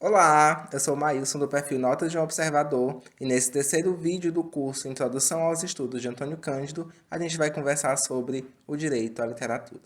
Olá, eu sou o Maílson do perfil Notas de um Observador e nesse terceiro vídeo do curso Introdução aos Estudos de Antônio Cândido, a gente vai conversar sobre o direito à literatura.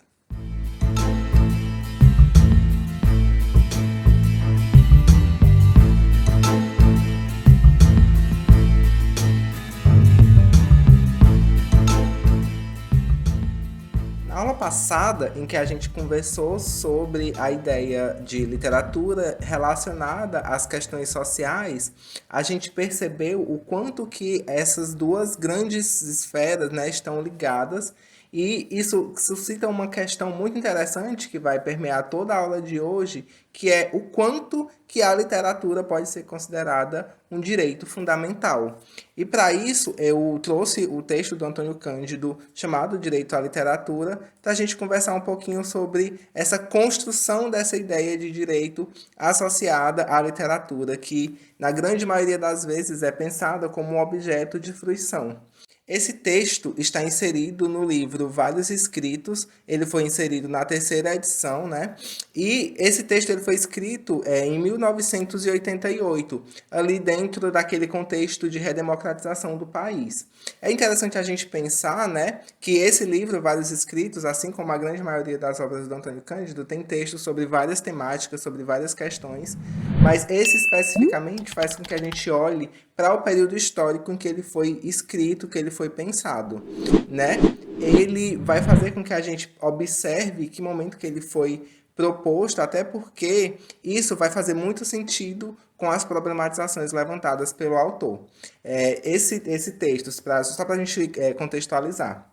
Na aula passada, em que a gente conversou sobre a ideia de literatura relacionada às questões sociais, a gente percebeu o quanto que essas duas grandes esferas, né, estão ligadas, e isso suscita uma questão muito interessante que vai permear toda a aula de hoje, que é o quanto que a literatura pode ser considerada um direito fundamental. E para isso eu trouxe o texto do Antônio Cândido chamado Direito à Literatura, para a gente conversar um pouquinho sobre essa construção dessa ideia de direito associada à literatura, que na grande maioria das vezes é pensada como um objeto de fruição. Esse texto está inserido no livro Vários Escritos, ele foi inserido na terceira edição, né? E esse texto ele foi escrito em 1988, ali dentro daquele contexto de redemocratização do país. É interessante a gente pensar, né, que esse livro, Vários Escritos, assim como a grande maioria das obras do Antônio Cândido, tem textos sobre várias temáticas, sobre várias questões, mas esse especificamente faz com que a gente olhe para o período histórico em que ele foi escrito, que ele foi pensado, né? Ele vai fazer com que a gente observe que momento que ele foi proposto, até porque isso vai fazer muito sentido com as problematizações levantadas pelo autor. Esse texto, só para a gente contextualizar,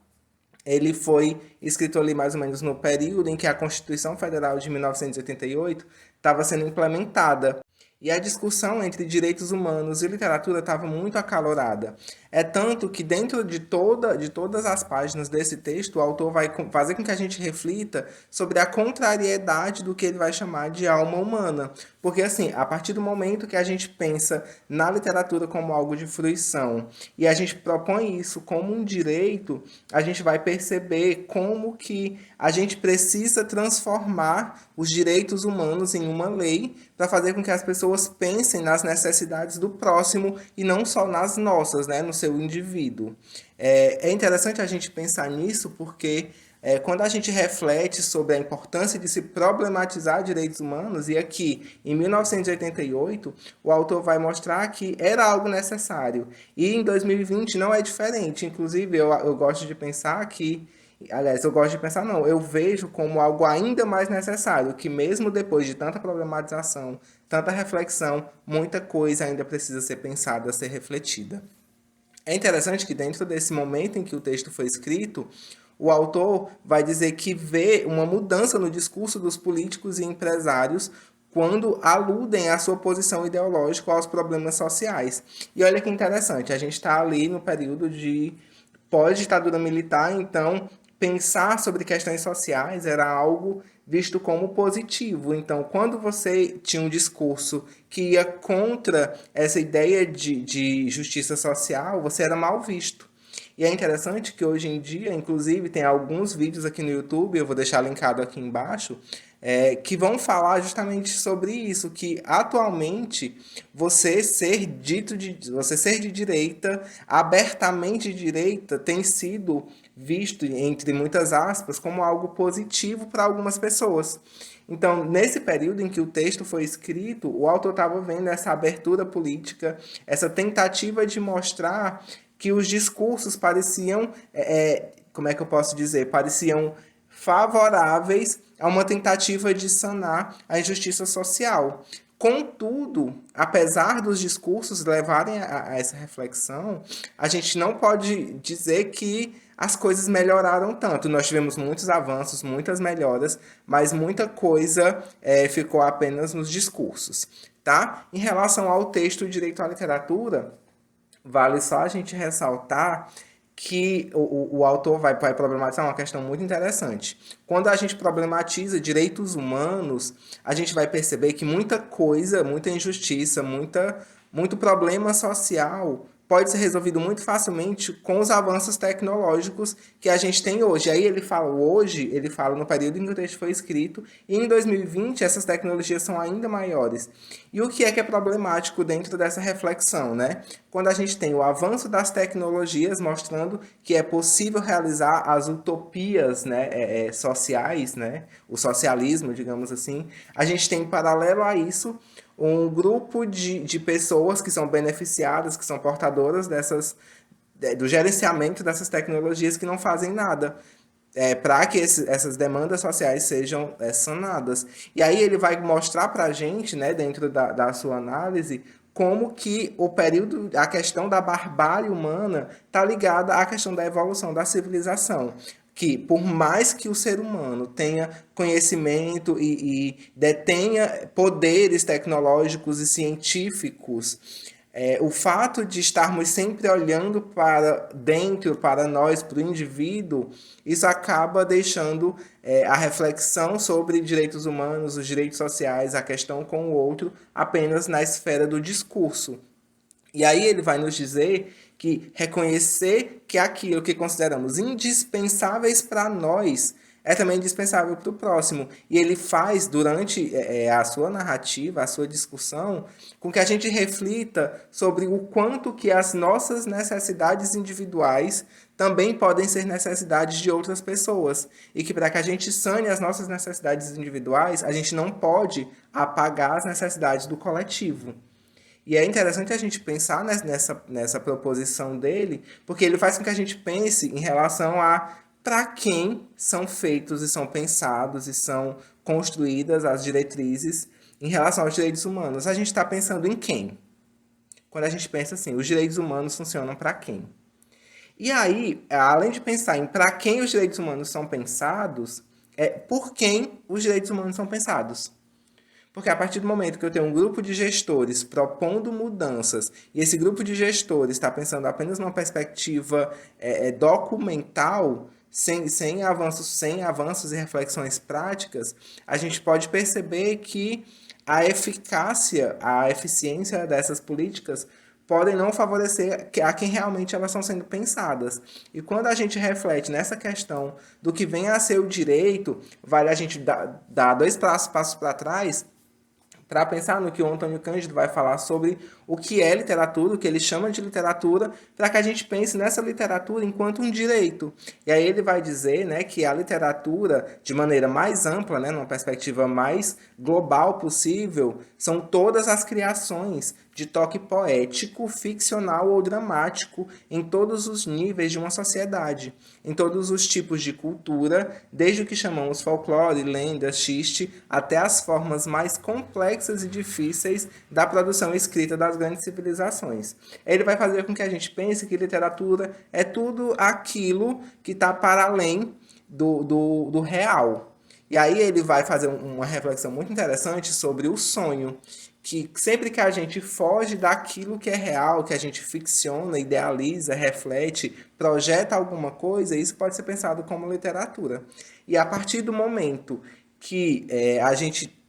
ele foi escrito ali mais ou menos no período em que a Constituição Federal de 1988 estava sendo implementada. E a discussão entre direitos humanos e literatura estava muito acalorada. É tanto que dentro de todas as páginas desse texto, o autor vai fazer com que a gente reflita sobre a contrariedade do que ele vai chamar de alma humana. Porque, assim, a partir do momento que a gente pensa na literatura como algo de fruição e a gente propõe isso como um direito, a gente vai perceber como que a gente precisa transformar os direitos humanos em uma lei para fazer com que as pessoas pensem nas necessidades do próximo e não só nas nossas, né, no seu indivíduo. É interessante a gente pensar nisso porque quando a gente reflete sobre a importância de se problematizar direitos humanos, e aqui em 1988 o autor vai mostrar que era algo necessário, e em 2020 não é diferente. Inclusive eu gosto de pensar que Aliás, eu gosto de pensar, não, eu vejo como algo ainda mais necessário, que mesmo depois de tanta problematização, tanta reflexão, muita coisa ainda precisa ser pensada, ser refletida. É interessante que dentro desse momento em que o texto foi escrito, o autor vai dizer que vê uma mudança no discurso dos políticos e empresários quando aludem à sua posição ideológica aos problemas sociais. E olha que interessante, a gente está ali no período de pós-ditadura militar, então pensar sobre questões sociais era algo visto como positivo. Então, quando você tinha um discurso que ia contra essa ideia de justiça social, você era mal visto. E é interessante que hoje em dia, inclusive, tem alguns vídeos aqui no YouTube, eu vou deixar linkado aqui embaixo, que vão falar justamente sobre isso, que atualmente você ser de direita, abertamente de direita, tem sido visto, entre muitas aspas, como algo positivo para algumas pessoas. Então, nesse período em que o texto foi escrito, o autor estava vendo essa abertura política, essa tentativa de mostrar que os discursos pareciam, como é que eu posso dizer, pareciam favoráveis a uma tentativa de sanar a injustiça social. Contudo, apesar dos discursos levarem a essa reflexão, a gente não pode dizer que as coisas melhoraram tanto. Nós tivemos muitos avanços, muitas melhoras, mas muita coisa ficou apenas nos discursos. Tá? Em relação ao texto Direito à Literatura, vale só a gente ressaltar que o autor vai problematizar uma questão muito interessante. Quando a gente problematiza direitos humanos, a gente vai perceber que muita coisa, muita injustiça, muito problema social pode ser resolvido muito facilmente com os avanços tecnológicos que a gente tem hoje. Aí ele fala no período em que o texto foi escrito, e em 2020 essas tecnologias são ainda maiores. E o que é problemático dentro dessa reflexão, né? Quando a gente tem o avanço das tecnologias mostrando que é possível realizar as utopias, né, sociais, né, o socialismo, digamos assim, a gente tem, em paralelo a isso, um grupo de pessoas que são beneficiadas, que são portadoras do gerenciamento dessas tecnologias que não fazem nada para que essas demandas sociais sejam sanadas. E aí ele vai mostrar para a gente, né, dentro da sua análise, como que o período, a questão da barbárie humana está ligada à questão da evolução da civilização. Que por mais que o ser humano tenha conhecimento e detenha poderes tecnológicos e científicos, o fato de estarmos sempre olhando para dentro, para nós, para o indivíduo, isso acaba deixando a reflexão sobre direitos humanos, os direitos sociais, a questão com o outro, apenas na esfera do discurso. E aí ele vai nos dizer que reconhecer que aquilo que consideramos indispensáveis para nós é também indispensável para o próximo. E ele faz, durante a sua narrativa, a sua discussão, com que a gente reflita sobre o quanto que as nossas necessidades individuais também podem ser necessidades de outras pessoas. E que para que a gente sane as nossas necessidades individuais, a gente não pode apagar as necessidades do coletivo. E é interessante a gente pensar nessa proposição dele, porque ele faz com que a gente pense em relação a para quem são feitos e são pensados e são construídas as diretrizes em relação aos direitos humanos. A gente está pensando em quem? Quando a gente pensa assim, os direitos humanos funcionam para quem? E aí, além de pensar em para quem os direitos humanos são pensados, é por quem os direitos humanos são pensados. Porque a partir do momento que eu tenho um grupo de gestores propondo mudanças, e esse grupo de gestores está pensando apenas numa perspectiva documental, sem avanços e reflexões práticas, a gente pode perceber que a eficácia, a eficiência dessas políticas podem não favorecer a quem realmente elas estão sendo pensadas. E quando a gente reflete nessa questão do que vem a ser o direito, vale a gente dar dois passos para trás para pensar no que o Antônio Cândido vai falar sobre o que é literatura, o que ele chama de literatura, para que a gente pense nessa literatura enquanto um direito. E aí ele vai dizer, né, que a literatura, de maneira mais ampla, né, numa perspectiva mais global possível, são todas as criações de toque poético, ficcional ou dramático em todos os níveis de uma sociedade, em todos os tipos de cultura, desde o que chamamos folclore, lenda, xiste, até as formas mais complexas e difíceis da produção escrita das grandes civilizações. Ele vai fazer com que a gente pense que literatura é tudo aquilo que está para além do real. E aí ele vai fazer uma reflexão muito interessante sobre o sonho, que sempre que a gente foge daquilo que é real, que a gente ficciona, idealiza, reflete, projeta alguma coisa, isso pode ser pensado como literatura. E a partir do momento que a gente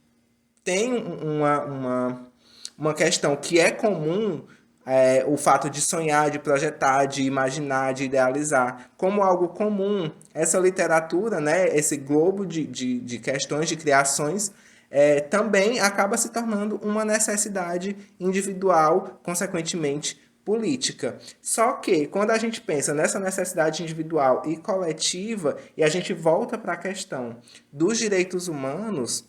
tem uma questão que é comum, o fato de sonhar, de projetar, de imaginar, de idealizar, como algo comum, essa literatura, né, esse globo de questões, de criações, também acaba se tornando uma necessidade individual, consequentemente política. Só que quando a gente pensa nessa necessidade individual e coletiva, e a gente volta para a questão dos direitos humanos,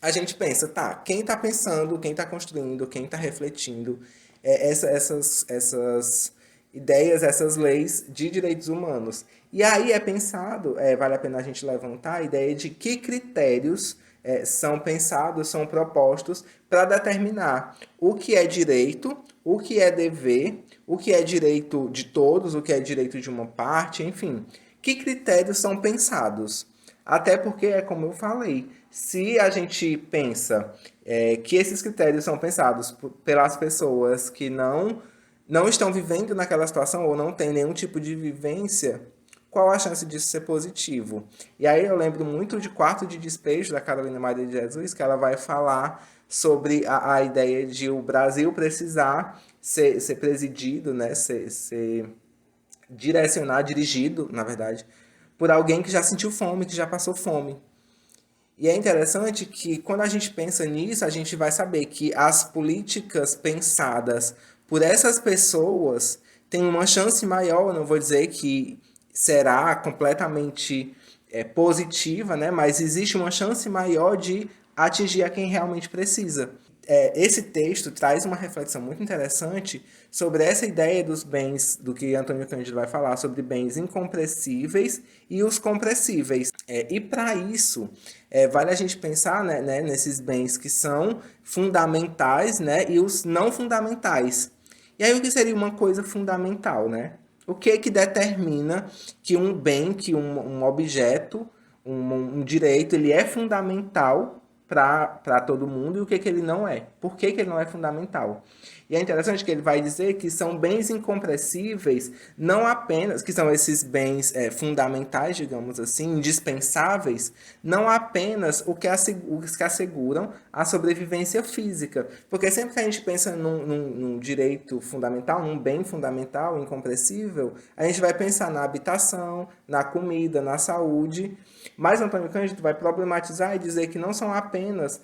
a gente pensa, tá, quem está pensando, quem está construindo, quem está refletindo essas ideias, essas leis de direitos humanos. E aí é pensado, vale a pena a gente levantar a ideia de que critérios são pensados, são propostos para determinar o que é direito, o que é dever, o que é direito de todos, o que é direito de uma parte, enfim. Que critérios são pensados? Até porque, é como eu falei, se a gente pensa que esses critérios são pensados pelas pessoas que não estão vivendo naquela situação ou não têm nenhum tipo de vivência, qual a chance disso ser positivo? E aí eu lembro muito de Quarto de Despejo, da Carolina Maria de Jesus, que ela vai falar sobre a ideia de o Brasil precisar ser presidido, né, ser direcionado, dirigido, na verdade, por alguém que já sentiu fome, que já passou fome. E é interessante que quando a gente pensa nisso, a gente vai saber que as políticas pensadas por essas pessoas têm uma chance maior, não vou dizer que será completamente positiva, né? Mas existe uma chance maior de atingir a quem realmente precisa. Esse texto traz uma reflexão muito interessante sobre essa ideia dos bens, do que Antônio Cândido vai falar, sobre bens incompressíveis e os compressíveis. E para isso, vale a gente pensar, né, nesses bens que são fundamentais, né, e os não fundamentais. E aí, o que seria uma coisa fundamental, né? O que determina que um bem, que um objeto, um direito, ele é fundamental para todo mundo e o que ele não é? Por que ele não é fundamental? E é interessante que ele vai dizer que são bens incompressíveis, não apenas, que são esses bens fundamentais, digamos assim, indispensáveis, não apenas os que asseguram a sobrevivência física. Porque sempre que a gente pensa num direito fundamental, num bem fundamental, incompressível, a gente vai pensar na habitação, na comida, na saúde. Mas Antônio Cândido vai problematizar e dizer que não são apenas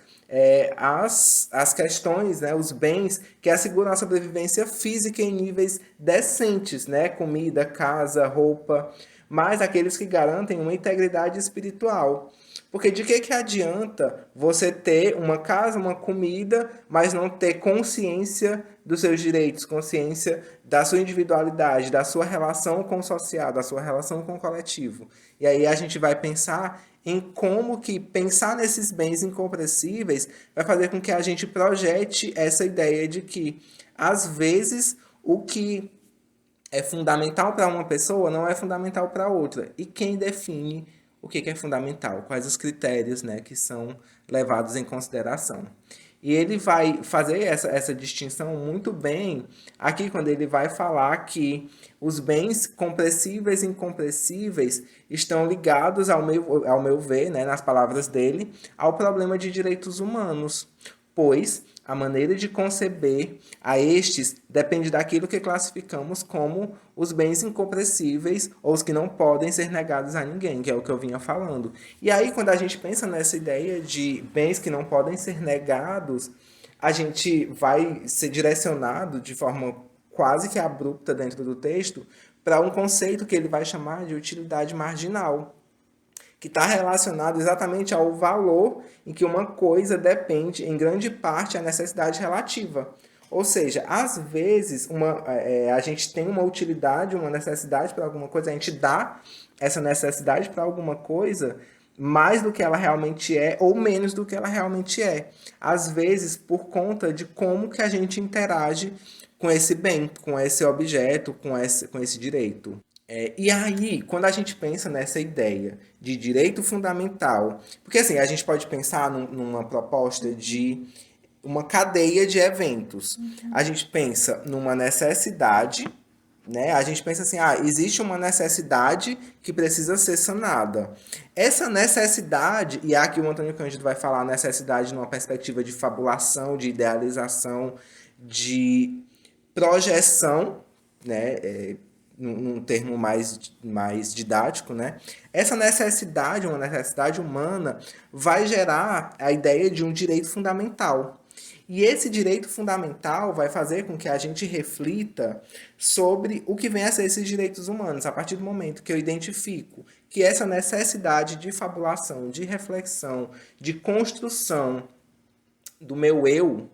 as questões, né, os bens que asseguram a sobrevivência física em níveis decentes, né, comida, casa, roupa, mas aqueles que garantem uma integridade espiritual. Porque de que adianta você ter uma casa, uma comida, mas não ter consciência dos seus direitos, consciência da sua individualidade, da sua relação com o social, da sua relação com o coletivo? E aí a gente vai pensar em como que pensar nesses bens incompressíveis vai fazer com que a gente projete essa ideia de que, às vezes, o que é fundamental para uma pessoa não é fundamental para outra. E quem define o que é fundamental? Quais os critérios, né, que são levados em consideração? E ele vai fazer essa distinção muito bem aqui quando ele vai falar que os bens compressíveis e incompressíveis estão ligados, ao meu ver, né, nas palavras dele, ao problema de direitos humanos, pois a maneira de conceber a estes depende daquilo que classificamos como os bens incompressíveis ou os que não podem ser negados a ninguém, que é o que eu vinha falando. E aí, quando a gente pensa nessa ideia de bens que não podem ser negados, a gente vai ser direcionado de forma quase que abrupta dentro do texto para um conceito que ele vai chamar de utilidade marginal, que está relacionado exatamente ao valor em que uma coisa depende, em grande parte, a necessidade relativa. Ou seja, às vezes a gente tem uma utilidade, uma necessidade para alguma coisa, a gente dá essa necessidade para alguma coisa mais do que ela realmente é ou menos do que ela realmente é. Às vezes, por conta de como que a gente interage com esse bem, com esse objeto, com esse direito. E aí, quando a gente pensa nessa ideia de direito fundamental, porque assim, a gente pode pensar numa proposta de uma cadeia de eventos. A gente pensa numa necessidade, né? A gente pensa assim, existe uma necessidade que precisa ser sanada. Essa necessidade, e aqui o Antônio Cândido vai falar a necessidade numa perspectiva de fabulação, de idealização, de projeção, né? Num termo mais didático, né? Essa necessidade, uma necessidade humana, vai gerar a ideia de um direito fundamental. E esse direito fundamental vai fazer com que a gente reflita sobre o que vem a ser esses direitos humanos, a partir do momento que eu identifico que essa necessidade de fabulação, de reflexão, de construção do meu eu,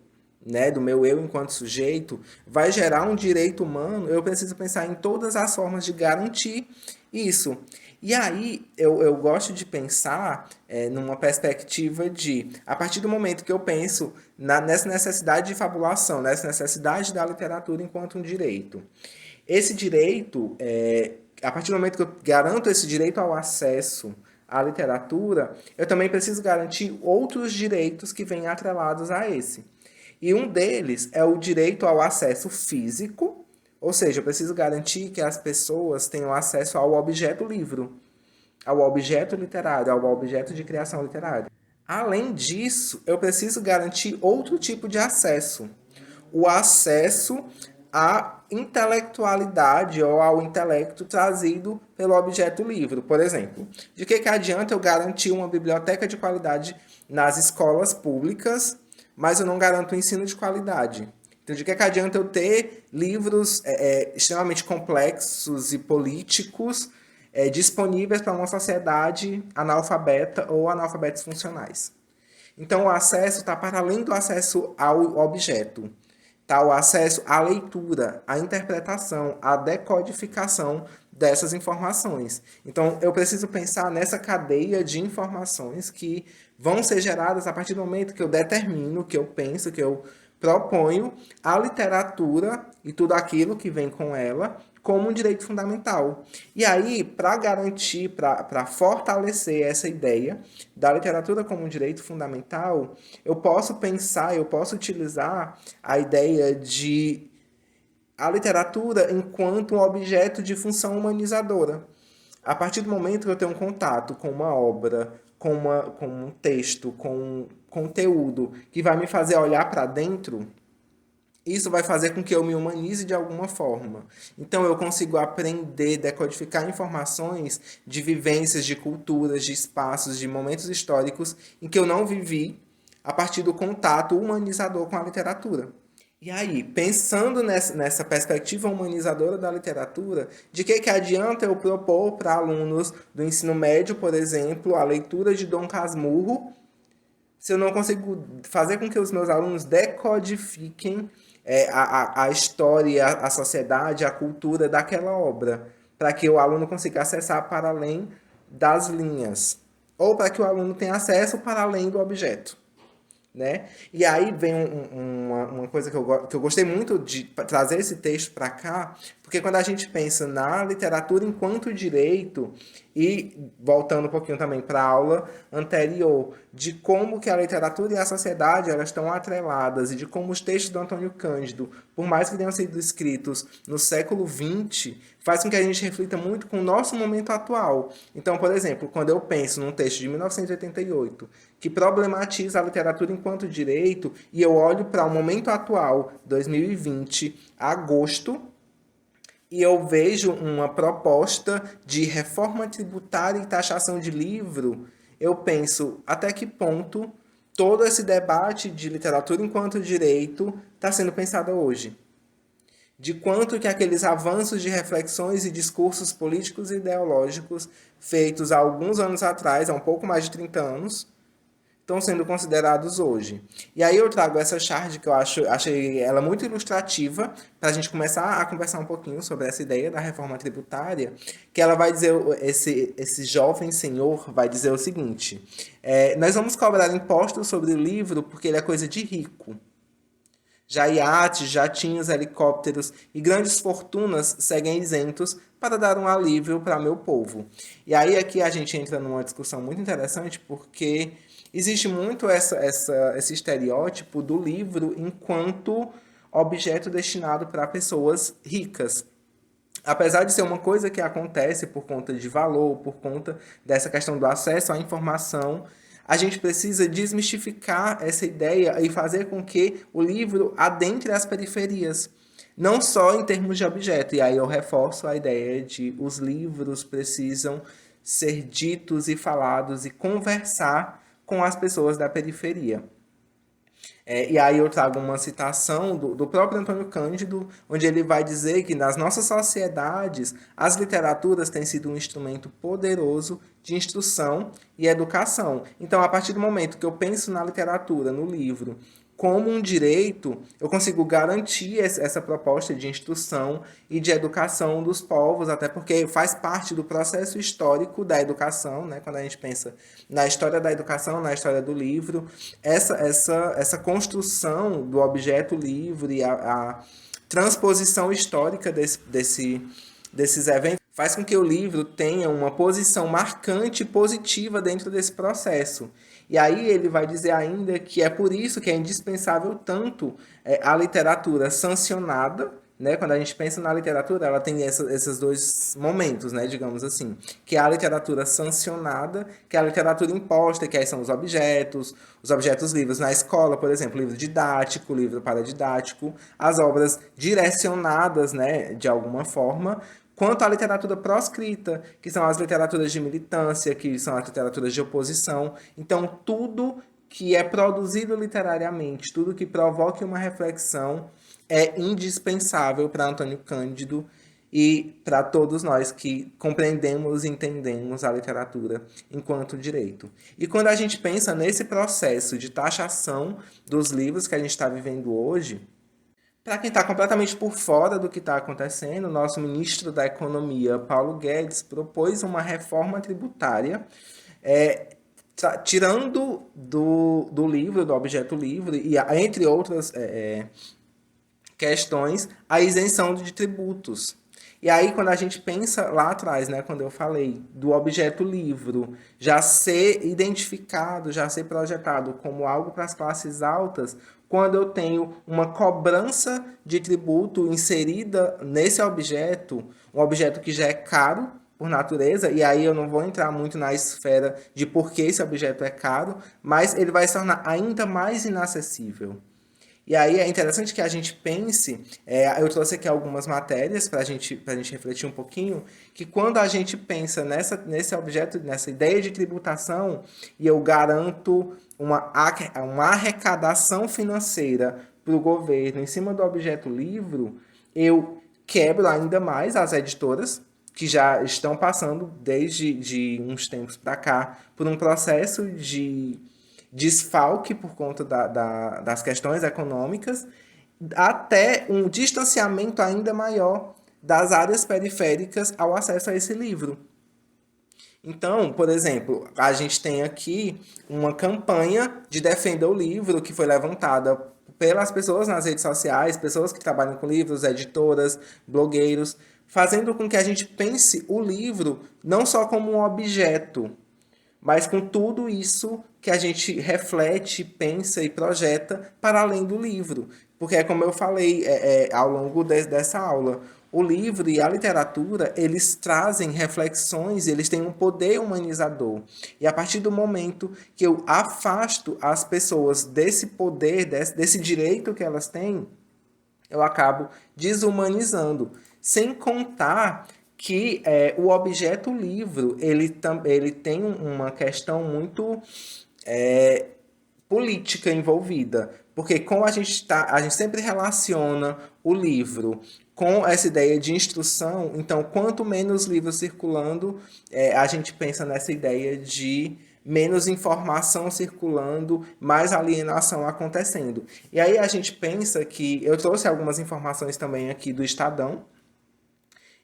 né, do meu eu enquanto sujeito, vai gerar um direito humano, eu preciso pensar em todas as formas de garantir isso. E aí eu gosto de pensar numa perspectiva de, a partir do momento que eu penso nessa necessidade de fabulação, nessa necessidade da literatura enquanto um direito, esse direito, a partir do momento que eu garanto esse direito ao acesso à literatura, eu também preciso garantir outros direitos que vêm atrelados a esse. E um deles é o direito ao acesso físico, ou seja, eu preciso garantir que as pessoas tenham acesso ao objeto livro, ao objeto literário, ao objeto de criação literária. Além disso, eu preciso garantir outro tipo de acesso. O acesso à intelectualidade ou ao intelecto trazido pelo objeto livro. Por exemplo, de que adianta eu garantir uma biblioteca de qualidade nas escolas públicas, mas eu não garanto o ensino de qualidade? Então, de que adianta eu ter livros extremamente complexos e políticos disponíveis para uma sociedade analfabeta ou analfabetos funcionais? Então, o acesso está para além do acesso ao objeto. Tá? O acesso à leitura, à interpretação, à decodificação dessas informações. Então, eu preciso pensar nessa cadeia de informações que vão ser geradas a partir do momento que eu determino, que eu penso, que eu proponho a literatura e tudo aquilo que vem com ela como um direito fundamental. E aí, para garantir, para fortalecer essa ideia da literatura como um direito fundamental, eu posso pensar, eu posso utilizar a ideia de a literatura enquanto um objeto de função humanizadora. A partir do momento que eu tenho um contato com uma obra, com um texto, com um conteúdo que vai me fazer olhar para dentro, isso vai fazer com que eu me humanize de alguma forma. Então eu consigo aprender, decodificar informações de vivências, de culturas, de espaços, de momentos históricos em que eu não vivi a partir do contato humanizador com a literatura. E aí, pensando nessa perspectiva humanizadora da literatura, de que adianta eu propor para alunos do ensino médio, por exemplo, a leitura de Dom Casmurro, se eu não consigo fazer com que os meus alunos decodifiquem a história, a sociedade, a cultura daquela obra, para que o aluno consiga acessar para além das linhas, ou para que o aluno tenha acesso para além do objeto. Né? E aí vem uma coisa que eu gostei muito de trazer esse texto para cá, porque quando a gente pensa na literatura enquanto direito, e voltando um pouquinho também para a aula anterior, de como que a literatura e a sociedade elas estão atreladas, e de como os textos do Antônio Cândido, por mais que tenham sido escritos no século XX, faz com que a gente reflita muito com o nosso momento atual. Então, por exemplo, quando eu penso num texto de 1988, que problematiza a literatura enquanto direito, e eu olho para o momento atual, 2020, agosto, e eu vejo uma proposta de reforma tributária e taxação de livro, eu penso até que ponto todo esse debate de literatura enquanto direito está sendo pensado hoje. De quanto que aqueles avanços de reflexões e discursos políticos e ideológicos feitos há alguns anos atrás, há um pouco mais de 30 anos, estão sendo considerados hoje. E aí eu trago essa charge que eu achei ela muito ilustrativa para a gente começar a conversar um pouquinho sobre essa ideia da reforma tributária, que ela vai dizer, esse jovem senhor vai dizer o seguinte, nós vamos cobrar impostos sobre o livro porque ele é coisa de rico. Já iates, jatinhos, helicópteros e grandes fortunas seguem isentos para dar um alívio para meu povo. E aí aqui a gente entra numa discussão muito interessante, porque existe muito esse estereótipo do livro enquanto objeto destinado para pessoas ricas. Apesar de ser uma coisa que acontece por conta de valor, por conta dessa questão do acesso à informação, a gente precisa desmistificar essa ideia e fazer com que o livro adentre as periferias, não só em termos de objeto. E aí eu reforço a ideia de os livros precisam ser ditos e falados e conversar com as pessoas da periferia. E aí eu trago uma citação do próprio Antônio Cândido, onde ele vai dizer que nas nossas sociedades as literaturas têm sido um instrumento poderoso de instrução e educação. Então, a partir do momento que eu penso na literatura, no livro, como um direito, eu consigo garantir essa proposta de instrução e de educação dos povos, até porque faz parte do processo histórico da educação, né? Quando a gente pensa na história da educação, na história do livro, essa construção do objeto livre e a transposição histórica desses eventos faz com que o livro tenha uma posição marcante e positiva dentro desse processo. E aí ele vai dizer ainda que é por isso que é indispensável tanto a literatura sancionada, né? Quando a gente pensa na literatura, ela tem esses dois momentos, né? Digamos assim, que é a literatura sancionada, que é a literatura imposta, que aí são os objetos livres na escola, por exemplo, livro didático, livro paradidático, as obras direcionadas, né? De alguma forma, quanto à literatura proscrita, que são as literaturas de militância, que são as literaturas de oposição. Então, tudo que é produzido literariamente, tudo que provoque uma reflexão é indispensável para Antônio Cândido e para todos nós que compreendemos e entendemos a literatura enquanto direito. E quando a gente pensa nesse processo de taxação dos livros que a gente está vivendo hoje, para quem está completamente por fora do que está acontecendo, nosso ministro da Economia, Paulo Guedes, propôs uma reforma tributária, tirando do livro, do objeto livre, e entre outras questões, a isenção de tributos. E aí, quando a gente pensa lá atrás, né, quando eu falei do objeto livro já ser identificado, já ser projetado como algo para as classes altas, quando eu tenho uma cobrança de tributo inserida nesse objeto, um objeto que já é caro por natureza, e aí eu não vou entrar muito na esfera de por que esse objeto é caro, mas ele vai se tornar ainda mais inacessível. E aí é interessante que a gente pense, eu trouxe aqui algumas matérias para a gente refletir um pouquinho, que quando a gente pensa nesse objeto, nessa ideia de tributação, e eu garanto uma arrecadação financeira para o governo em cima do objeto livro, eu quebro ainda mais as editoras, que já estão passando desde uns tempos para cá por um processo de desfalque por conta das questões econômicas, até um distanciamento ainda maior das áreas periféricas ao acesso a esse livro. Então, por exemplo, a gente tem aqui uma campanha de defenda o livro que foi levantada pelas pessoas nas redes sociais, pessoas que trabalham com livros, editoras, blogueiros, fazendo com que a gente pense o livro não só como um objeto, mas com tudo isso que a gente reflete, pensa e projeta para além do livro. Porque é como eu falei ao longo dessa aula, o livro e a literatura, eles trazem reflexões, eles têm um poder humanizador. E a partir do momento que eu afasto as pessoas desse poder, desse direito que elas têm, eu acabo desumanizando. Sem contar que o objeto livro ele tem uma questão muito política envolvida, porque como a gente sempre relaciona o livro com essa ideia de instrução, então quanto menos livros circulando, a gente pensa nessa ideia de menos informação circulando, mais alienação acontecendo. E aí a gente pensa que eu trouxe algumas informações também aqui do Estadão,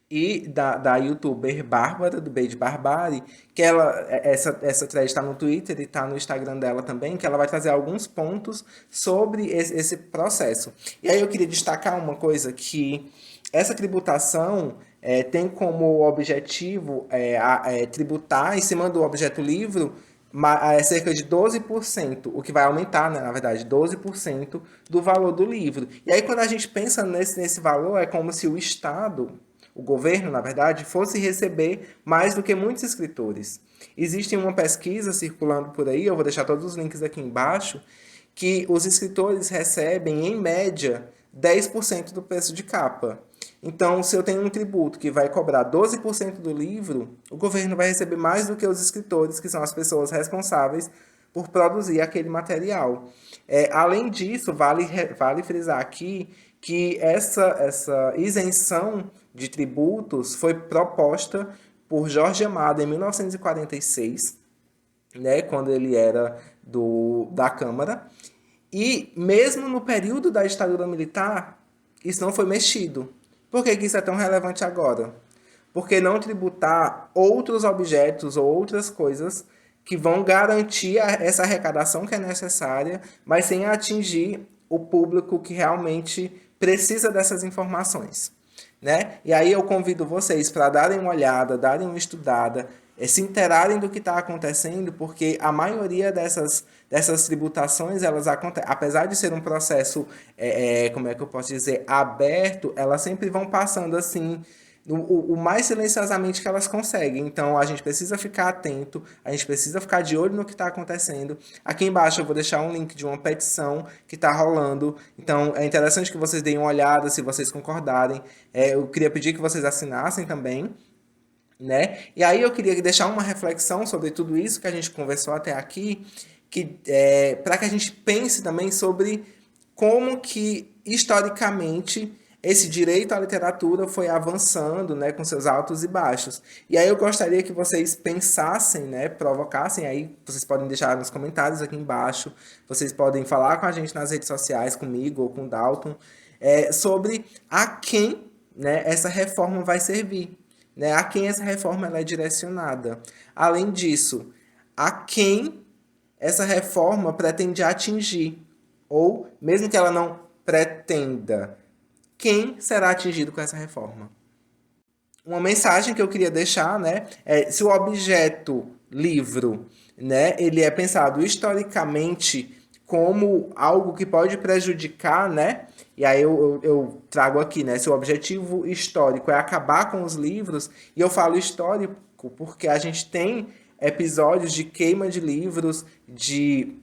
e da youtuber Bárbara, do Beijo Barbari, que essa thread está no Twitter e está no Instagram dela também, que ela vai trazer alguns pontos sobre esse processo. E aí eu queria destacar uma coisa, que essa tributação tem como objetivo tributar em cima do objeto livro cerca de 12%, o que vai aumentar, né, na verdade, 12% do valor do livro. E aí quando a gente pensa nesse valor, é como se o Estado, o governo, na verdade, fosse receber mais do que muitos escritores. Existe uma pesquisa circulando por aí, eu vou deixar todos os links aqui embaixo, que os escritores recebem, em média, 10% do preço de capa. Então, se eu tenho um tributo que vai cobrar 12% do livro, o governo vai receber mais do que os escritores, que são as pessoas responsáveis por produzir aquele material. Além disso, vale frisar aqui que essa isenção de tributos foi proposta por Jorge Amado em 1946, né, quando ele era da Câmara, e mesmo no período da ditadura militar, isso não foi mexido. Por que isso é tão relevante agora? Porque não tributar outros objetos ou outras coisas que vão garantir essa arrecadação que é necessária, mas sem atingir o público que realmente precisa dessas informações, né? E aí eu convido vocês para darem uma olhada, darem uma estudada, se interarem do que está acontecendo, porque a maioria dessas tributações, elas acontecem, apesar de ser um processo, como é que eu posso dizer, aberto, elas sempre vão passando assim, o mais silenciosamente que elas conseguem. Então a gente precisa ficar atento, a gente precisa ficar de olho no que está acontecendo. Aqui embaixo eu vou deixar um link de uma petição que está rolando. Então é interessante que vocês deem uma olhada, se vocês concordarem. Eu queria pedir que vocês assinassem também, né? E aí eu queria deixar uma reflexão sobre tudo isso que a gente conversou até aqui, que para que a gente pense também sobre como que historicamente esse direito à literatura foi avançando, né, com seus altos e baixos. E aí eu gostaria que vocês pensassem, né, provocassem aí, vocês podem deixar nos comentários aqui embaixo, vocês podem falar com a gente nas redes sociais, comigo ou com o Dalton, sobre a quem, né, essa reforma vai servir, né, a quem essa reforma ela é direcionada. Além disso, a quem essa reforma pretende atingir, ou mesmo que ela não pretenda, quem será atingido com essa reforma? Uma mensagem que eu queria deixar, né, se o objeto livro, né, ele é pensado historicamente como algo que pode prejudicar, né, e aí eu trago aqui, né, se o objetivo histórico é acabar com os livros, e eu falo histórico porque a gente tem episódios de queima de de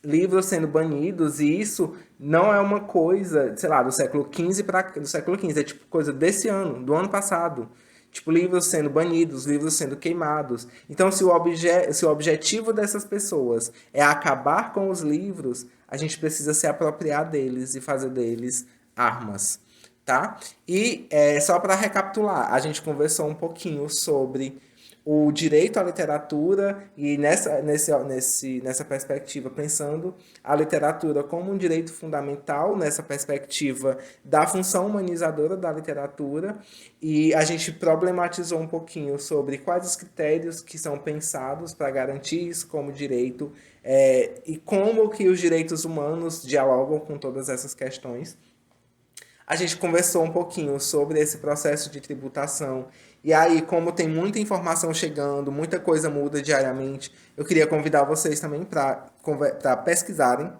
livros sendo banidos, e isso não é uma coisa, sei lá, do século XV para do século XV, é tipo coisa desse ano, do ano passado. Tipo, livros sendo banidos, livros sendo queimados. Então, se o objetivo dessas pessoas é acabar com os livros, a gente precisa se apropriar deles e fazer deles armas, tá? E só para recapitular, a gente conversou um pouquinho sobre o direito à literatura e nessa perspectiva, pensando a literatura como um direito fundamental, nessa perspectiva da função humanizadora da literatura, e a gente problematizou um pouquinho sobre quais os critérios que são pensados para garantir isso como direito, e como que os direitos humanos dialogam com todas essas questões. A gente conversou um pouquinho sobre esse processo de tributação. E aí, como tem muita informação chegando, muita coisa muda diariamente, eu queria convidar vocês também para pesquisarem,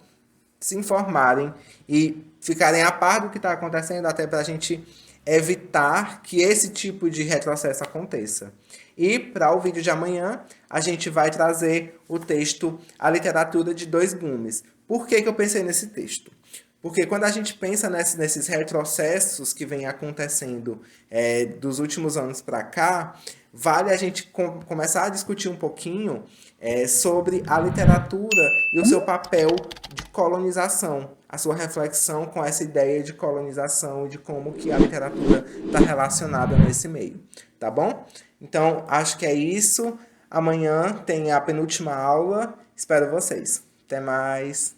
se informarem e ficarem a par do que está acontecendo, até para a gente evitar que esse tipo de retrocesso aconteça. E para o vídeo de amanhã, a gente vai trazer o texto A Literatura de Dois Gumes. Por que eu pensei nesse texto? Porque quando a gente pensa nesses retrocessos que vem acontecendo dos últimos anos para cá, vale a gente começar a discutir um pouquinho sobre a literatura e o seu papel de colonização, a sua reflexão com essa ideia de colonização e de como que a literatura está relacionada nesse meio, tá bom? Então, acho que é isso. Amanhã tem a penúltima aula. Espero vocês. Até mais.